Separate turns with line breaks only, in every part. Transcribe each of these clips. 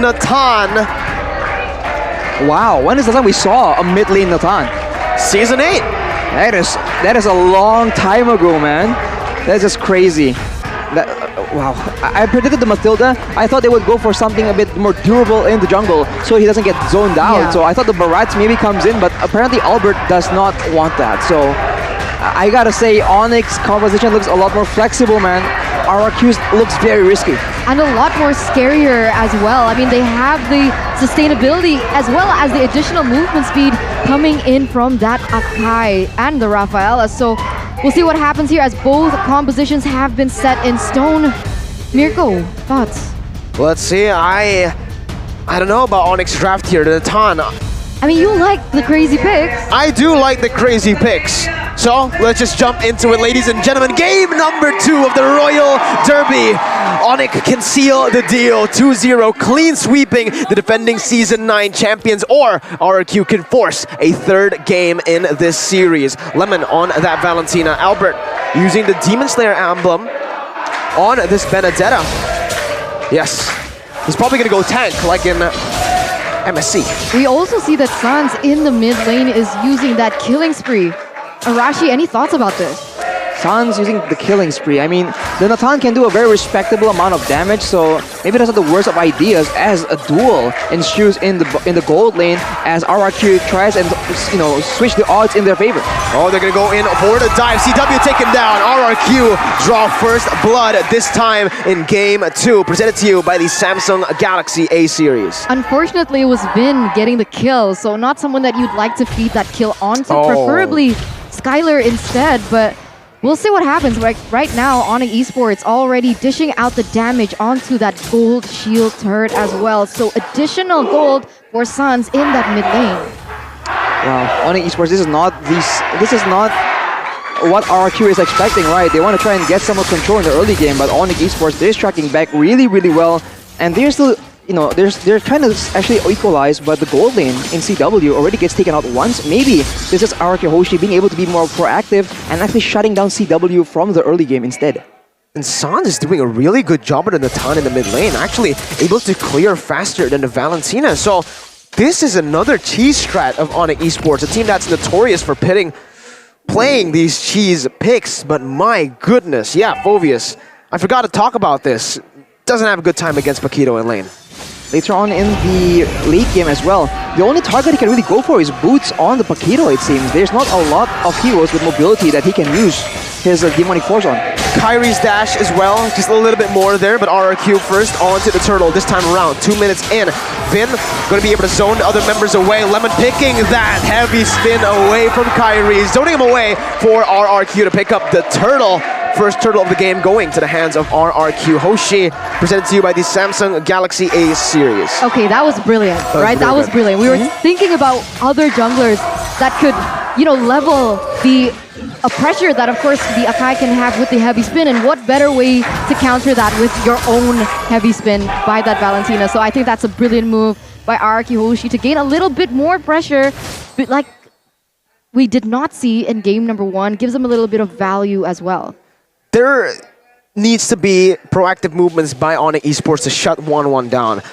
Natan.
Wow, when is the time we saw a mid lane Natan?
Season 8.
That is a long time ago, man. That's just crazy. Wow, I predicted the Matilda. I thought they would go for something a bit more durable in the jungle so he doesn't get zoned out.
Yeah.
So I thought the Barats maybe comes in, but apparently Albert does not want that. So I gotta say, ONIC's composition looks a lot more flexible, man. RRQ looks very risky.
And a lot more scarier as well. I mean, they have the sustainability as well as the additional movement speed coming in from that Akai and the Rafaela. So we'll see what happens here as both compositions have been set in stone. Mirko, thoughts?
Let's see. I don't know about ONIC's draft here. The Natan.
I mean, you like the crazy picks.
I do like the crazy picks. So let's just jump into it, ladies and gentlemen. Game number 2 of the Royal Derby. ONIC can seal the deal. 2-0, clean sweeping the defending Season 9 champions, or RRQ can force a 3rd game in this series. Lemon on that Valentina. Albert using the Demon Slayer emblem on this Benedetta. Yes, he's probably gonna go tank like in MSC.
We also see that Sans in the mid lane is using that killing spree. Arashi, any thoughts about this?
Sans using the killing spree. I mean, the Natan can do a very respectable amount of damage, so maybe that's not the worst of ideas as a duel ensues in the gold lane as RRQ tries and switch the odds in their favor.
Oh, they're gonna go in for the dive. CW taken down. RRQ draw first blood this time in game 2. Presented to you by the Samsung Galaxy A series.
Unfortunately, it was Vin getting the kill, so not someone that you'd like to feed that kill onto, preferably Skylar instead, but we'll see what happens. Right now, ONIC Esports already dishing out the damage onto that gold shield turret as well. So additional gold for Sans in that mid lane.
Wow, ONIC Esports, this is not what RRQ is expecting, right? They want to try and get some more control in the early game, but ONIC Esports, they're tracking back really, really well, and they're still, they're trying to actually equalize, but the gold lane in CW already gets taken out once. Maybe this is RRQ Hoshi being able to be more proactive and actually shutting down CW from the early game instead.
And Sans is doing a really good job at the Natan in the mid lane, actually able to clear faster than the Valentina. So this is another cheese strat of ONIC Esports, a team that's notorious for playing these cheese picks, but my goodness, yeah, Phoveus, I forgot to talk about this. Doesn't have a good time against Paquito in lane.
Later on in the late game as well, the only target he can really go for is boots on the Paquito, it seems. There's not a lot of heroes with mobility that he can use his Demonic Force on.
Kyrie's dash as well, just a little bit more there, but RRQ first onto the turtle this time around. 2 minutes in. Vin going to be able to zone the other members away. Lemon picking that heavy spin away from Kyrie, zoning him away for RRQ to pick up the turtle. First turtle of the game going to the hands of RRQ. Hoshi, presented to you by the Samsung Galaxy A series.
Okay, that was brilliant, right? That was brilliant. We were thinking about other junglers that could, level the pressure that, of course, the Akai can have with the heavy spin, and what better way to counter that with your own heavy spin by that Valentina. So I think that's a brilliant move by RRQ Hoshi to gain a little bit more pressure, but like we did not see in game number 1, gives them a little bit of value as well.
There needs to be proactive movements by ONIC Esports to shut 1-1 down.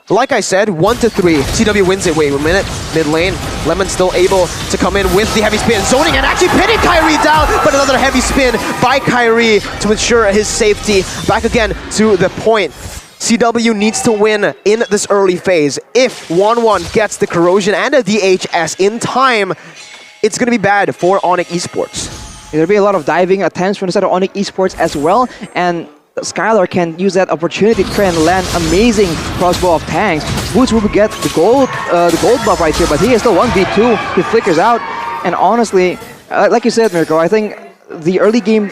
Like I said, 1-3. CW wins it. Wait a minute. Mid lane. Lemon still able to come in with the heavy spin. Zoning and actually pinning Kyrie down, but another heavy spin by Kyrie to ensure his safety. Back again to the point. CW needs to win in this early phase. If 1-1 gets the corrosion and a DHS in time, it's going to be bad for ONIC Esports.
There'll be a lot of diving attempts from the side of ONIC Esports as well, and Skylar can use that opportunity to try and land amazing crossbow of tanks. Boots will get the gold buff right here, but he is still 1v2. He flickers out, and honestly, like you said, Mirko, I think the early game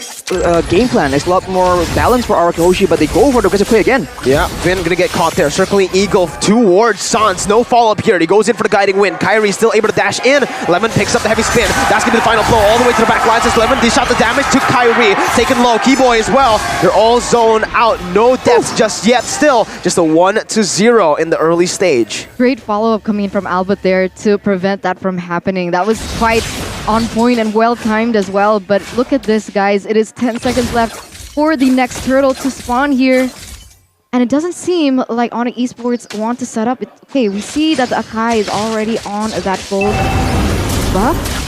game plan is a lot more balanced for RRQ Hoshi, but they go for the aggressive play again.
Yeah, Vin gonna get caught there. Circling Eagle towards Sans. No follow-up here. He goes in for the guiding wind. Kyrie still able to dash in. Lemon picks up the heavy spin. That's gonna be the final blow all the way to the back lines as Lemon dish out the damage to Kyrie. Taken low. Keyboy as well. They're all zoned out. No deaths just yet. Still just a 1-0 in the early stage.
Great follow-up coming from Albert there to prevent that from happening. That was quite on point and well-timed as well, but look at this, guys. It is 10 seconds left for the next turtle to spawn here. And it doesn't seem like ONIC Esports want to set up. Okay, we see that the Akai is already on that gold buff.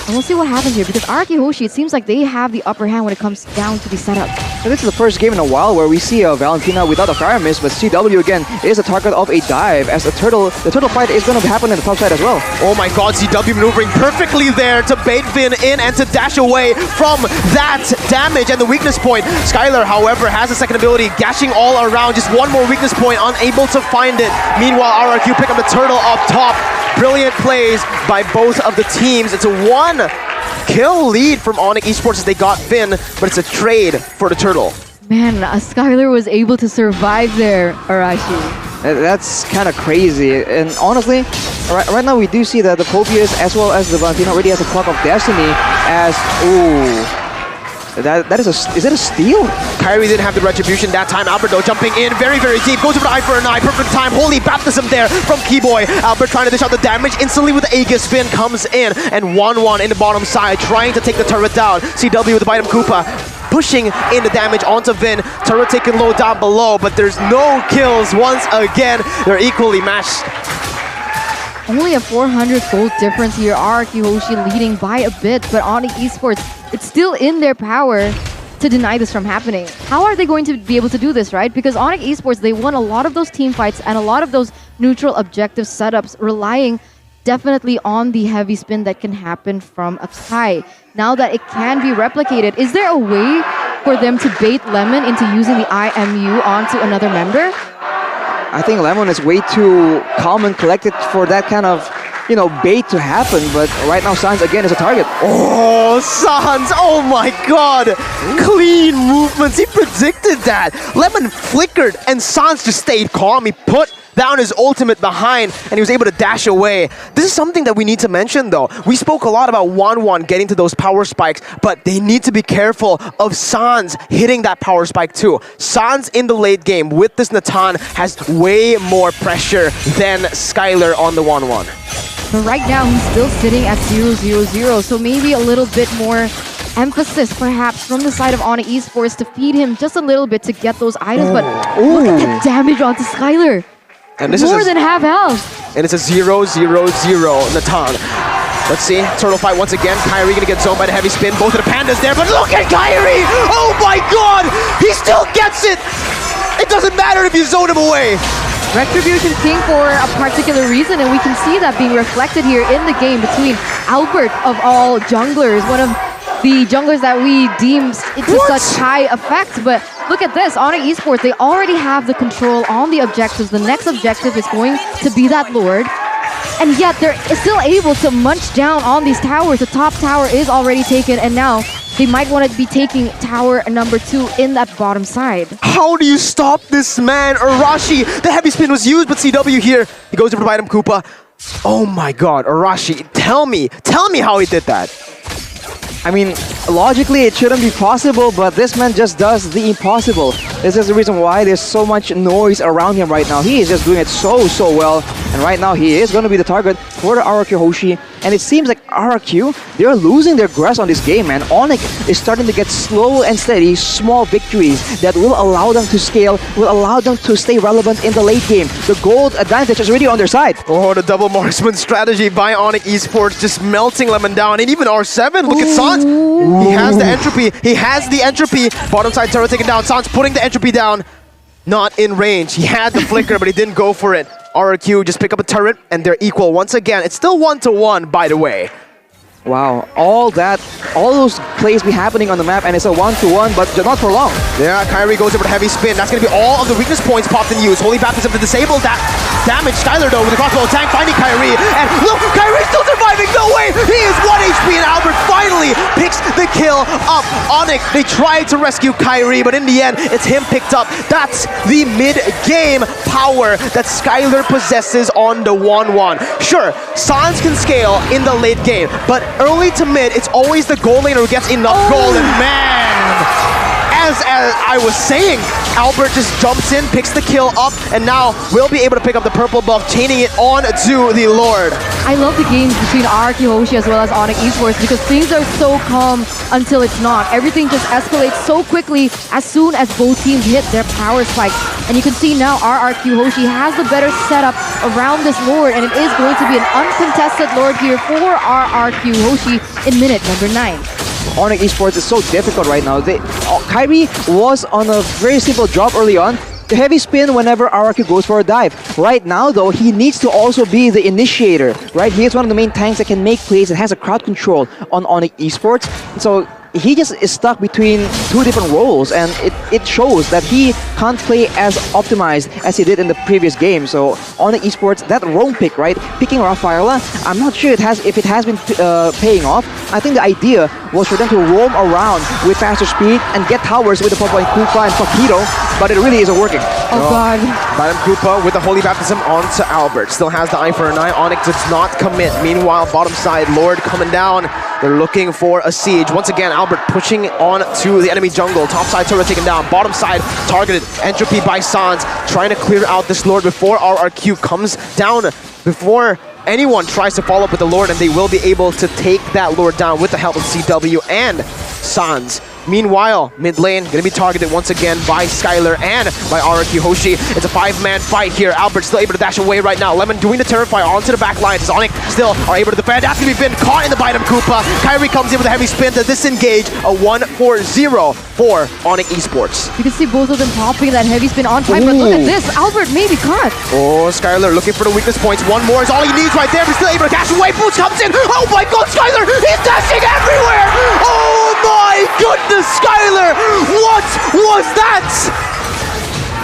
And we'll see what happens here, because RRQ Hoshi, it seems like they have the upper hand when it comes down to the setup.
So this is the first game in a while where we see Valentina without a fire miss, but CW again is a target of a dive, as the turtle fight is going to happen in the top side as well.
Oh my god, CW maneuvering perfectly there to bait Vin in and to dash away from that damage and the weakness point. Skylar, however, has a second ability, gashing all around, just one more weakness point, unable to find it. Meanwhile, RRQ pick up the turtle up top. Brilliant plays by both of the teams. It's a 1-kill lead from ONIC Esports as they got Finn, but it's a trade for the turtle.
Man, Skylar was able to survive there, Arashi.
That's kind of crazy. And honestly, right now we do see that the Copius as well as the Valentina already has a Clock of Destiny as... Ooh. That is it a steal?
Kyrie didn't have the retribution that time. Albert though jumping in very, very deep. Goes over the eye for an eye. Perfect time. Holy baptism there from Keyboy. Albert trying to dish out the damage. Instantly with the Aegis spin comes in. And 1-1 in the bottom side. Trying to take the turret down. CW with the Bite Koopa. Pushing in the damage onto Vin. Turret taken low down below. But there's no kills once again. They're equally matched.
Only a 400 gold difference here. RRQ Hoshi leading by a bit, but ONIC Esports, it's still in their power to deny this from happening. How are they going to be able to do this, right? Because ONIC Esports, they won a lot of those team fights and a lot of those neutral objective setups, relying definitely on the heavy spin that can happen from Akai. Now that it can be replicated, is there a way for them to bait Lemon into using the IMU onto another member?
I think Lemon is way too calm and collected for that kind of, bait to happen. But right now, Sans again is a target.
Oh, Sans! Oh my god! Clean movements. He predicted that. Lemon flickered and Sans just stayed calm. He put down his ultimate behind and he was able to dash away. This is something that we need to mention though. We spoke a lot about 1-1 getting to those power spikes, but they need to be careful of Sans hitting that power spike too. Sans in the late game with this Natan has way more pressure than Skylar on the 1-1.
But right now he's still sitting at 0-0-0, so maybe a little bit more emphasis perhaps from the side of ONIC Esports to feed him just a little bit to get those items, but look at the damage onto Skylar.
And this
more
is
than half health.
And it's a 0-0-0 Natan. Let's see, turtle fight once again. Kyrie gonna get zoned by the heavy spin. Both of the pandas there, but look at Kyrie! Oh my god! He still gets it! It doesn't matter if you zone him away.
Retribution King for a particular reason, and we can see that being reflected here in the game between Albert of all junglers, one of the junglers that we deem into such high effect. But look at this, ONIC Esports, they already have the control on the objectives. The next objective is going to be that Lord. And yet they're still able to munch down on these towers. The top tower is already taken, and now they might want to be taking tower number 2 in that bottom side.
How do you stop this man? Arashi, the heavy spin was used, but CW here, he goes to provide him Koopa. Oh my god, Arashi, tell me how he did that.
I mean, logically it shouldn't be possible, but this man just does the impossible. This is the reason why there's so much noise around him right now. He is just doing it so well. And right now he is going to be the target for the RRQ Hoshi. And it seems like RRQ, they're losing their grasp on this game, man. ONIC is starting to get slow and steady, small victories that will allow them to scale, will allow them to stay relevant in the late game. The gold advantage is really on their side.
Oh, the double marksman strategy by ONIC Esports just melting Lemon down. And even R7, look at Sans. He has the entropy. He has the entropy. Bottom side turret taken down. Sans putting the entropy down. Not in range. He had the flicker, but he didn't go for it. RRQ just pick up a turret, and they're equal once again. It's still 1-1, by the way.
Wow, all those plays be happening on the map, and it's a 1-1, but not for long.
Yeah, Kyrie goes over the heavy spin. That's going to be all of the weakness points popped in use. Holy Baptism to disable that damage. Skylar, though, with the crossbow tank, finding Kyrie. And look, Kyrie's still surviving. No way! He is 1 HP, and Albert finally picks the kill up. ONIC, they tried to rescue Kyrie, but in the end, it's him picked up. That's the mid-game power that Skylar possesses on the 1-1. Sure, Sans can scale in the late game, but early to mid, it's always the gold laner who gets enough gold, and man, as I was saying, Albert just jumps in, picks the kill up, and now will be able to pick up the purple buff, chaining it on to the Lord.
I love the games between RRQ Hoshi as well as ONIC Esports because things are so calm until it's not. Everything just escalates so quickly as soon as both teams hit their power spikes. And you can see now RRQ Hoshi has the better setup around this Lord, and it is going to be an uncontested Lord here for RRQ Hoshi in minute number 9.
ONIC Esports is so difficult right now. Kyrie was on a very simple job early on. The heavy spin whenever RRQ goes for a dive. Right now, though, he needs to also be the initiator, right? He is one of the main tanks that can make plays and has a crowd control on ONIC Esports. So he just is stuck between two different roles, and it shows that he can't play as optimized as he did in the previous game. So ONIC Esports, that roam pick, right? Picking Rafaela, I'm not sure if it has been paying off. I think the idea was for them to roam around with faster speed and get towers with the Pop-Point Koopa and Paquito, but it really isn't working.
Oh god.
Bottom Koopa with the Holy Baptism onto Albert. Still has the eye for an eye. ONIC does not commit. Meanwhile, bottom side, Lord coming down. They're looking for a siege. Once again, Albert pushing on to the enemy jungle. Top side turret taken down. Bottom side targeted. Entropy by Sans. Trying to clear out this Lord before RRQ comes down. Before anyone tries to follow up with the Lord, and they will be able to take that Lord down with the help of CW and Sans. Meanwhile, mid lane going to be targeted once again by Skylar and by RRQ Hoshi. It's a 5-man fight here. Albert still able to dash away right now. Lemon doing the Terrify onto the back lines. ONIC still are able to defend after we've been caught in the bite of Koopa. Kyrie comes in with a heavy spin to disengage. A 1-4-0 for ONIC Esports.
You can see both of them popping that heavy spin on time, but look at this. Albert may be caught.
Oh, Skylar looking for the weakness points. One more is all he needs right there. He's still able to dash away. Boots comes in. Oh my god, Skylar! He's dashing everywhere! Oh my goodness, Skylar! What was that?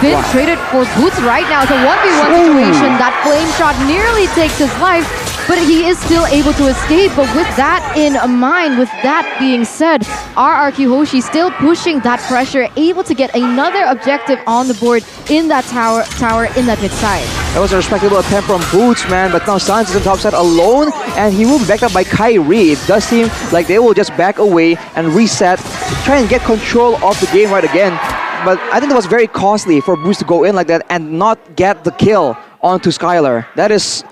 Been traded for Boots right now. It's a 1v1 situation. That flame shot nearly takes his life, but he is still able to escape. But with that in mind, with that being said, RRQ Hoshi still pushing that pressure, able to get another objective on the board in that tower in that mid side.
That was a respectable attempt from Boots, man, but now Sans is on top side alone, and he will be backed up by Kyrie. It does seem like they will just back away and reset, try and get control of the game right again. But I think it was very costly for Boots to go in like that and not get the kill onto Skylar. That is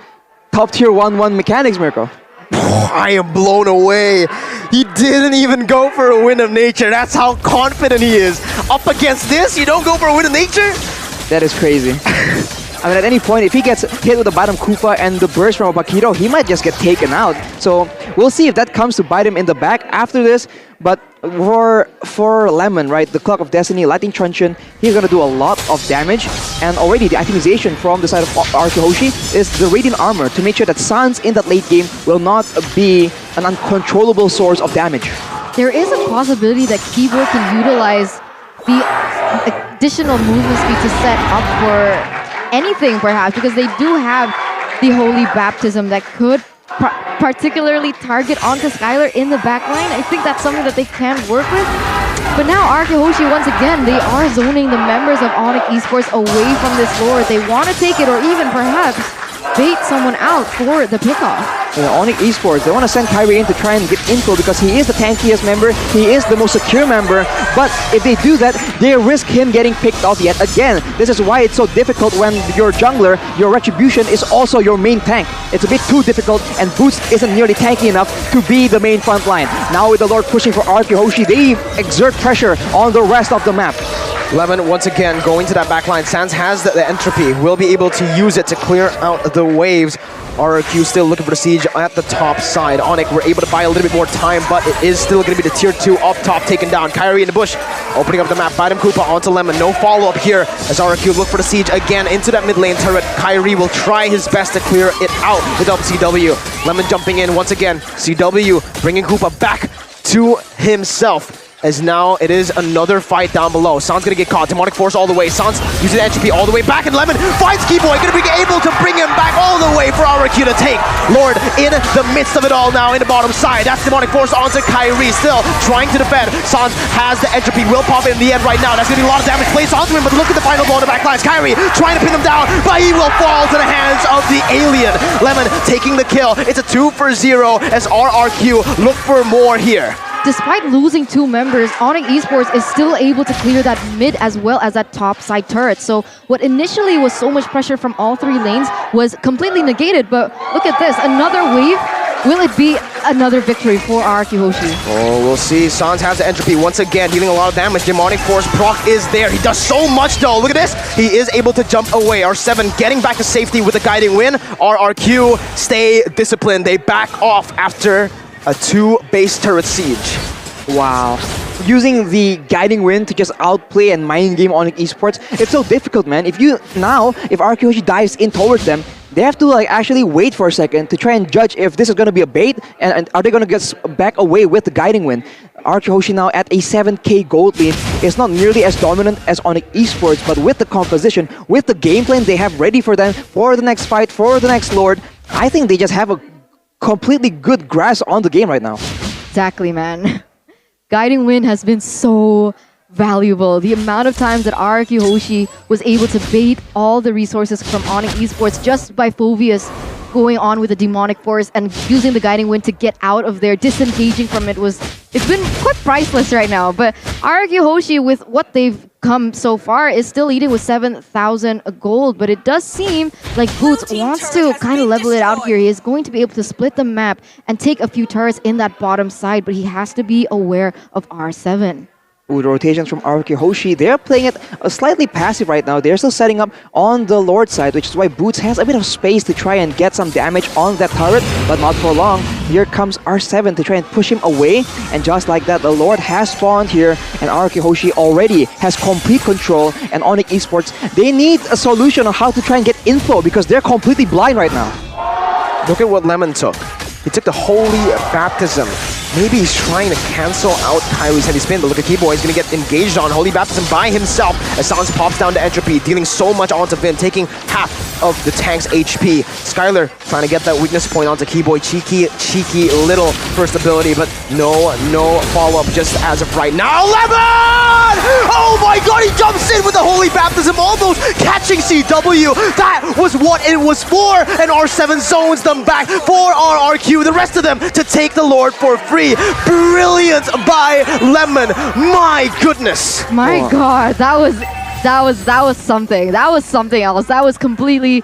top tier 1-1 mechanics, Mirko.
I am blown away. He didn't even go for a win of nature. That's how confident he is. Up against this, you don't go for a win of nature?
That is crazy. I mean, at any point, if he gets hit with the bottom Koopa and the burst from a Paquito, he might just get taken out. So we'll see if that comes to bite him in the back after this. But for Lemon, right, the Clock of Destiny, Lightning Truncheon, he's going to do a lot of damage. And already the itemization from the side of RRQ Hoshi is the Radiant Armor to make sure that Sans in that late game will not be an uncontrollable source of damage.
There is a possibility that Keyboard can utilize the additional movement speed to set up for anything perhaps, because they do have the Holy Baptism that could particularly target onto Skylar in the back line. I think that's something that they can work with. But now RRQ Hoshi, once again, they are zoning the members of ONIC Esports away from this Lord. They want to take it or even perhaps bait someone out for the pickoff.
ONIC Esports, they want to send Kyrie in to try and get info because he is the tankiest member, he is the most secure member, but if they do that, they risk him getting picked off yet again. This is why it's so difficult when your jungler, your Retribution, is also your main tank. It's a bit too difficult, and Boost isn't nearly tanky enough to be the main front line. Now with the Lord pushing for RRQ Hoshi, they exert pressure on the rest of the map.
Lemon once again going to that backline. Sans has the entropy, will be able to use it to clear out the waves. RRQ still looking for the siege at the top side. ONIC were able to buy a little bit more time, but it is still going to be the tier 2 up top taken down. Kyrie in the bush, opening up the map. Bottom Koopa onto Lemon. No follow-up here as RRQ look for the siege again into that mid lane turret. Kyrie will try his best to clear it out with CW. Lemon jumping in once again. CW bringing Koopa back to himself. As now it is another fight down below. Sans gonna get caught. Demonic Force all the way. Sans using entropy all the way back, and Lemon finds Keyboy. Gonna be able to bring him back all the way for RRQ to take. Lord in the midst of it all now in the bottom side. That's Demonic Force onto Kyrie. Still trying to defend. Sans has the entropy. Will pop it in the end right now. That's gonna be a lot of damage placed onto him, but look at the final blow on the back lines. Kyrie trying to pin him down, but he will fall to the hands of the alien. Lemon taking the kill. It's a 2-0 as RRQ look for more here.
despite losing 2 members, ONIC Esports is still able to clear that mid as well as that top side turret. So what initially was so much pressure from all 3 lanes was completely negated. But look at this, another wave. Will it be another victory for RRQ Hoshi?
Oh, we'll see. Sans has the entropy once again, dealing a lot of damage. Demonic Force proc is there. He does so much though. Look at this. He is able to jump away. R7 getting back to safety with a guiding win. RRQ stay disciplined. They back off after a 2 base turret siege.
Wow. Using the guiding wind to just outplay and mind game ONIC Esports, it's so difficult, man. If RRQ Hoshi dives in towards them, they have to like actually wait for a second to try and judge if this is going to be a bait and are they going to get back away with the guiding wind. RRQ Hoshi now at a 7k gold lead is not nearly as dominant as ONIC Esports, but with the composition, with the game plan they have ready for them for the next fight, for the next Lord, I think they just have a completely good grasp on the game right now.
Exactly, man. Guiding Wind has been so valuable. The amount of times that RRQ Hoshi was able to bait all the resources from ONIC Esports just by Phoveus going on with the Demonic Force and using the Guiding Wind to get out of there, disengaging from it's been quite priceless right now. But RRQ Hoshi, with what they've come so far, is still leading with 7,000 gold. But it does seem like Boots wants to kind of level it out here. He is going to be able to split the map and take a few turrets in that bottom side, but he has to be aware of R7.
With rotations from RRQ Hoshi, they're playing it slightly passive right now. They're still setting up on the Lord side, which is why Boots has a bit of space to try and get some damage on that turret, but not for long. Here comes R7 to try and push him away, and just like that, the Lord has spawned here, and RRQ Hoshi already has complete control, and ONIC Esports, they need a solution on how to try and get info because they're completely blind right now.
Look at what Lemon took. He took the Holy Baptism. Maybe he's trying to cancel out Kyrie's heavy spin, but look at Keyboy, he's going to get engaged on Holy Baptism by himself as Sans pops down to entropy, dealing so much onto Vin, taking half of the tank's HP. Skylar trying to get that weakness point onto Keyboy, cheeky little first ability, but no follow-up just as of right now. Lemon! Oh my god, he jumps in with the Holy Baptism, almost catching CW. That was what it was for, and R7 zones them back for RRQ, the rest of them to take the Lord for free. Brilliant by Lemon. My goodness.
My god, that was something. That was something else. That was completely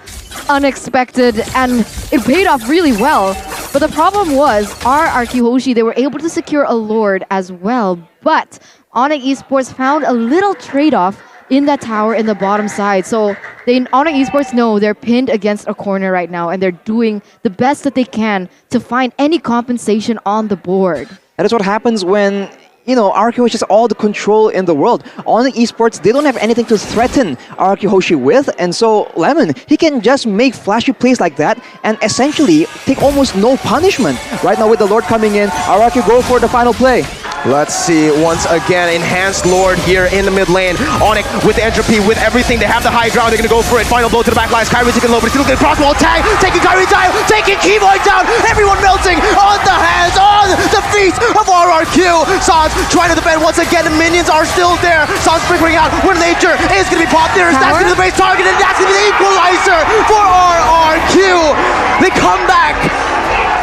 unexpected and it paid off really well. But the problem was RRQ Hoshi, they were able to secure a Lord as well. But ONIC Esports found a little trade-off in that tower in the bottom side. So ONIC Esports know they're pinned against a corner right now and they're doing the best that they can to find any compensation on the board.
That is what happens when, RRQ Hoshi has all the control in the world. ONIC Esports, they don't have anything to threaten RRQ Hoshi with, and so Lemon, he can just make flashy plays like that and essentially take almost no punishment. Right now with the Lord coming in, RRQ go for the final play.
Let's see, once again, enhanced Lord here in the mid lane. ONIC with the entropy, with everything. They have the high ground, they're gonna go for it. Final blow to the back lines. Kyrie taking low, but he's still getting crosswall tag, taking Kyrie down, taking Keyboy down. Everyone melting on the hands, on the feet of RRQ. Sans trying to defend once again, the minions are still there. Sans figuring out where nature is gonna be popped there. That's gonna be the base target, and that's gonna be the equalizer for RRQ. They come back,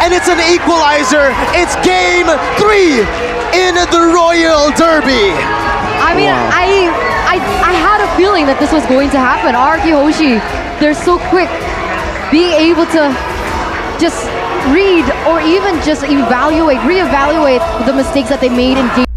and it's an equalizer. It's game 3 in the Royal Derby.
I mean, I had a feeling that this was going to happen. RRQ Hoshi, they're so quick being able to just read or even just reevaluate the mistakes that they made in game.